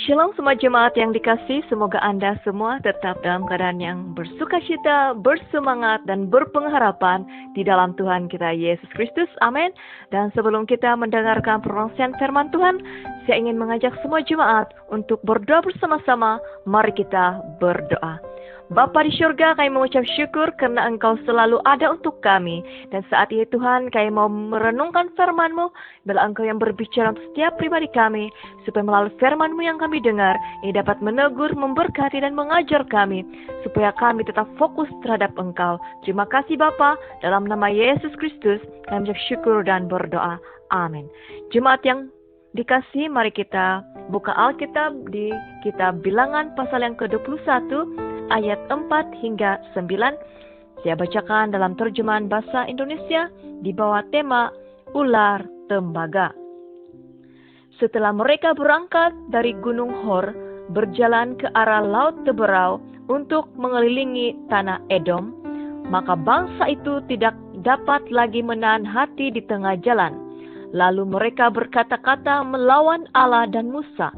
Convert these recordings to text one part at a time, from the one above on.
Shalom semua jemaat yang dikasih, semoga Anda semua tetap dalam keadaan yang bersukacita, bersemangat, dan berpengharapan di dalam Tuhan kita Yesus Kristus. Amin. Dan sebelum kita mendengarkan perongsian firman Tuhan, saya ingin mengajak semua jemaat untuk berdoa bersama-sama. Mari kita berdoa. Bapa di syurga, kami mengucap syukur karena Engkau selalu ada untuk kami. Dan saat ini Tuhan, kami mau merenungkan firman-Mu, bila Engkau yang berbicara untuk setiap pribadi kami, supaya melalui firman-Mu yang kami dengar, ini dapat menegur, memberkati, dan mengajar kami, supaya kami tetap fokus terhadap Engkau. Terima kasih Bapa, dalam nama Yesus Kristus, kami mengucap syukur dan berdoa. Amin. Jemaat yang dikasih, mari kita buka Alkitab di kitab Bilangan pasal yang ke-21, ayat 4 hingga 9. Saya bacakan dalam terjemahan bahasa Indonesia di bawah tema Ular Tembaga. Setelah mereka berangkat dari Gunung Hor, berjalan ke arah Laut Teberau untuk mengelilingi tanah Edom, maka bangsa itu tidak dapat lagi menahan hati di tengah jalan. Lalu mereka berkata-kata melawan Allah dan Musa,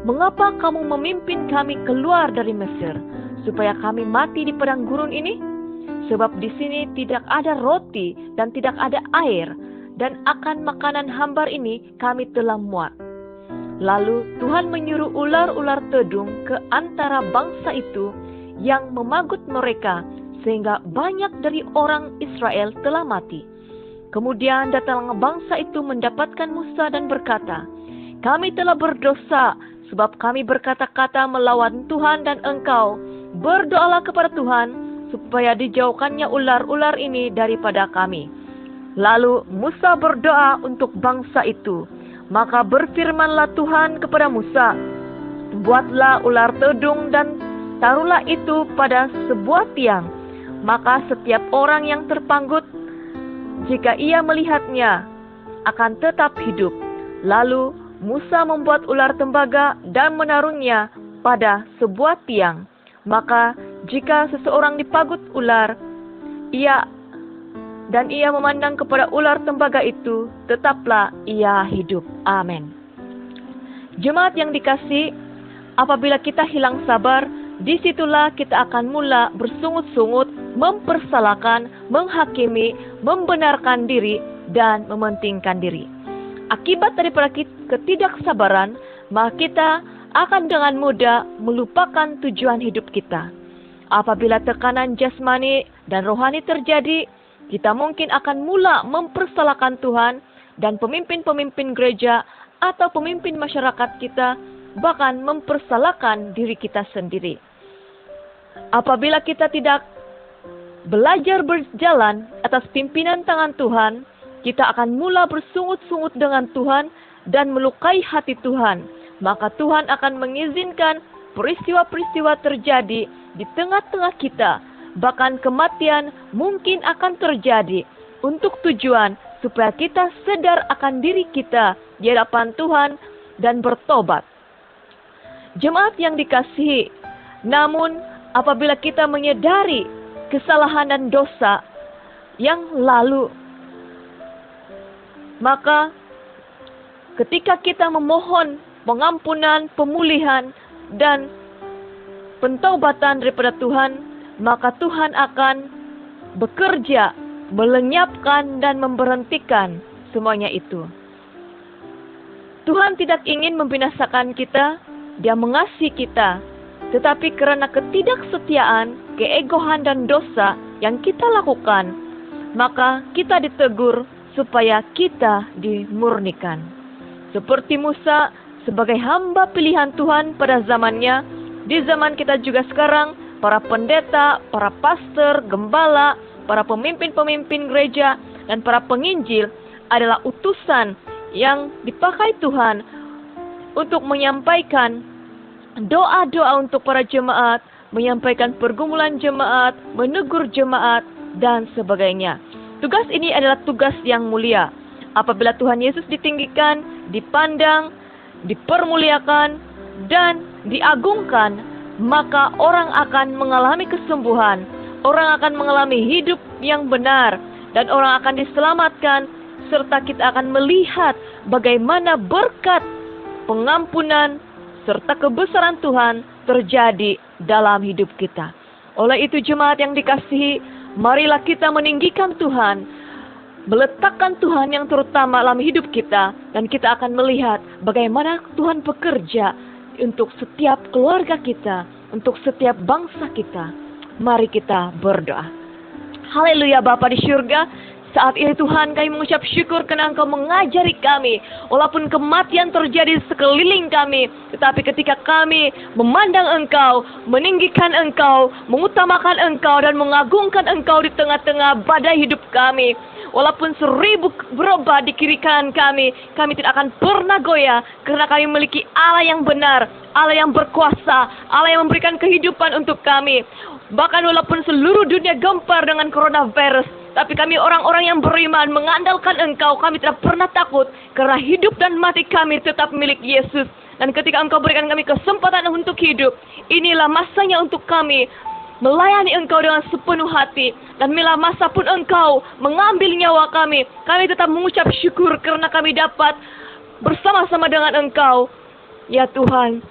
"Mengapa kamu memimpin kami keluar dari Mesir, supaya kami mati di padang gurun ini? Sebab di sini tidak ada roti dan tidak ada air, dan akan makanan hambar ini kami telah muak." Lalu Tuhan menyuruh ular-ular tedung ke antara bangsa itu yang memagut mereka, sehingga banyak dari orang Israel telah mati. Kemudian datanglah bangsa itu mendapatkan Musa dan berkata, "Kami telah berdosa, sebab kami berkata-kata melawan Tuhan dan engkau. Berdoalah kepada Tuhan, supaya dijauhkannya ular-ular ini daripada kami." Lalu Musa berdoa untuk bangsa itu. Maka berfirmanlah Tuhan kepada Musa, "Buatlah ular tedung dan taruhlah itu pada sebuah tiang. Maka setiap orang yang terpanggut, jika ia melihatnya, akan tetap hidup." Lalu Musa membuat ular tembaga dan menaruhnya pada sebuah tiang. Maka jika seseorang dipagut ular, ia memandang kepada ular tembaga itu, tetaplah ia hidup. Amin. Jemaat yang dikasih, apabila kita hilang sabar, disitulah kita akan mula bersungut-sungut, mempersalahkan, menghakimi, membenarkan diri, dan mementingkan diri. Akibat daripada ketidaksabaran, maka kita akan dengan mudah melupakan tujuan hidup kita. Apabila tekanan jasmani dan rohani terjadi, kita mungkin akan mula mempersalahkan Tuhan dan pemimpin-pemimpin gereja atau pemimpin masyarakat kita, bahkan mempersalahkan diri kita sendiri. Apabila kita tidak belajar berjalan atas pimpinan tangan Tuhan, kita akan mula bersungut-sungut dengan Tuhan dan melukai hati Tuhan. Maka Tuhan akan mengizinkan peristiwa-peristiwa terjadi di tengah-tengah kita. Bahkan kematian mungkin akan terjadi untuk tujuan supaya kita sadar akan diri kita di hadapan Tuhan dan bertobat. Jemaat yang dikasihi, namun apabila kita menyadari kesalahan dan dosa yang lalu, maka ketika kita memohon pengampunan, pemulihan, dan pentobatan daripada Tuhan, maka Tuhan akan bekerja, melenyapkan dan memberhentikan semuanya itu. Tuhan tidak ingin membinasakan kita, Dia mengasihi kita, tetapi karena ketidaksetiaan, keegoan dan dosa yang kita lakukan, maka kita ditegur supaya kita dimurnikan. Seperti Musa sebagai hamba pilihan Tuhan pada zamannya, di zaman kita juga sekarang, para pendeta, para pastor, gembala, para pemimpin-pemimpin gereja, dan para penginjil adalah utusan yang dipakai Tuhan untuk menyampaikan doa-doa untuk para jemaat, menyampaikan pergumulan jemaat, menegur jemaat, dan sebagainya. Tugas ini adalah tugas yang mulia. Apabila Tuhan Yesus ditinggikan, dipandang, dipermuliakan, dan diagungkan, maka orang akan mengalami kesembuhan, orang akan mengalami hidup yang benar, dan orang akan diselamatkan, serta kita akan melihat bagaimana berkat pengampunan, serta kebesaran Tuhan terjadi dalam hidup kita. Oleh itu jemaat yang dikasihi, marilah kita meninggikan Tuhan, meletakkan Tuhan yang terutama dalam hidup kita, dan kita akan melihat bagaimana Tuhan bekerja untuk setiap keluarga kita, untuk setiap bangsa kita. Mari kita berdoa. Haleluya Bapa di surga, saat ini Tuhan kami mengucap syukur karena Engkau mengajari kami. Walaupun kematian terjadi sekeliling kami, tetapi ketika kami memandang Engkau, meninggikan Engkau, mengutamakan Engkau dan mengagungkan Engkau di tengah-tengah badai hidup kami, walaupun 1000 berubah di kiri kanan kami tidak akan pernah goyah karena kami memiliki Allah yang benar, Allah yang berkuasa, Allah yang memberikan kehidupan untuk kami. Bahkan walaupun seluruh dunia gempar dengan coronavirus, tapi kami orang-orang yang beriman mengandalkan Engkau, kami tidak pernah takut karena hidup dan mati kami tetap milik Yesus. Dan ketika Engkau berikan kami kesempatan untuk hidup, inilah masanya untuk kami melayani Engkau dengan sepenuh hati. Dan bila masa pun Engkau mengambil nyawa kami tetap mengucap syukur karena kami dapat bersama-sama dengan Engkau. Ya Tuhan,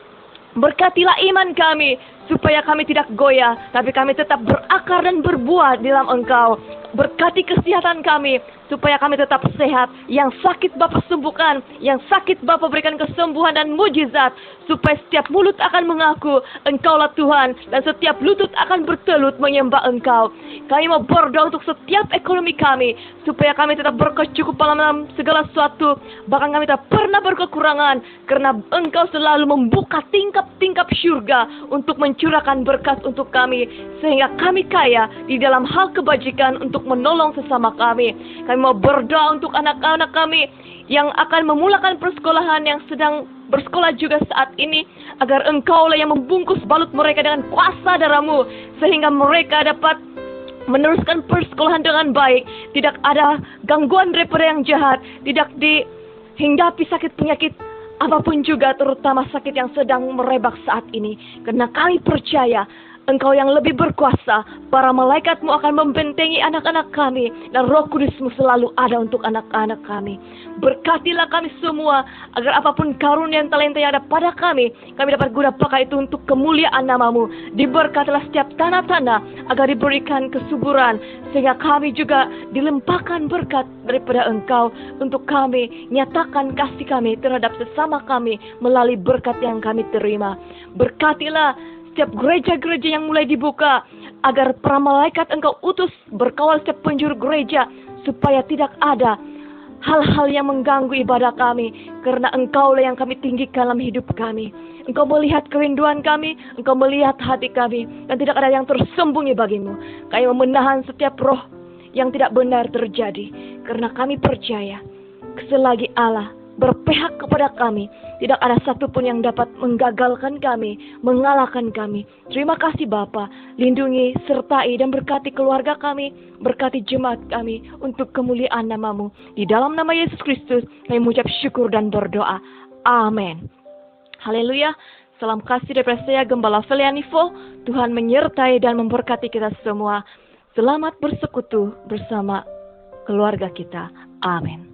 berkatilah iman kami supaya kami tidak goyah, tapi kami tetap berakar dan berbuah di dalam Engkau. Berkati kesehatan kami supaya kami tetap sehat. Yang sakit Bapa sembuhkan, yang sakit Bapa berikan kesembuhan dan mujizat, supaya setiap mulut akan mengaku Engkaulah Tuhan, dan setiap lutut akan bertelut menyembah Engkau. Kami mau berdoa untuk setiap ekonomi kami, supaya kami tetap berkecukupan dalam segala sesuatu. Bahkan kami tak pernah berkekurangan, karena Engkau selalu membuka tingkap-tingkap surga untuk mencurahkan berkat untuk kami, sehingga kami kaya di dalam hal kebajikan untuk menolong sesama kami. Kami mau berdoa untuk anak-anak kami yang akan memulakan persekolahan, yang sedang bersekolah juga saat ini, agar Engkaulah yang membungkus balut mereka dengan kuasa darah-Mu, sehingga mereka dapat meneruskan persekolahan dengan baik. Tidak ada gangguan daripada yang jahat, tidak dihinggapi sakit penyakit apapun juga, terutama sakit yang sedang merebak saat ini. Karena kami percaya Engkau yang lebih berkuasa, para malaikat-Mu akan membentengi anak-anak kami, dan Roh Kudus-Mu selalu ada untuk anak-anak kami. Berkatilah kami semua, agar apapun karunia dan talenta yang ada pada kami dapat guna pakai itu untuk kemuliaan nama-Mu. Diberkatilah setiap tanah-tanah, agar diberikan kesuburan, sehingga kami juga dilimpahkan berkat daripada Engkau, untuk kami nyatakan kasih kami terhadap sesama kami melalui berkat yang kami terima. Berkatilah setiap gereja-gereja yang mulai dibuka, agar para malaikat Engkau utus berkawal setiap penjuru gereja, supaya tidak ada hal-hal yang mengganggu ibadah kami, karena Engkaulah yang kami tinggikan dalam hidup kami. Engkau melihat kerinduan kami, Engkau melihat hati kami, dan tidak ada yang tersembunyi bagimu. Kami menahan setiap roh yang tidak benar terjadi, karena kami percaya selagi Allah berpihak kepada kami, tidak ada satupun yang dapat menggagalkan kami, mengalahkan kami. Terima kasih Bapa, lindungi, sertai, dan berkati keluarga kami, berkati jemaat kami, untuk kemuliaan nama-Mu. Di dalam nama Yesus Kristus, kami mengucap syukur dan berdoa. Amin. Haleluya. Salam kasih daripada saya, Gembala Felianivo. Tuhan menyertai dan memberkati kita semua. Selamat bersekutu bersama keluarga kita. Amin.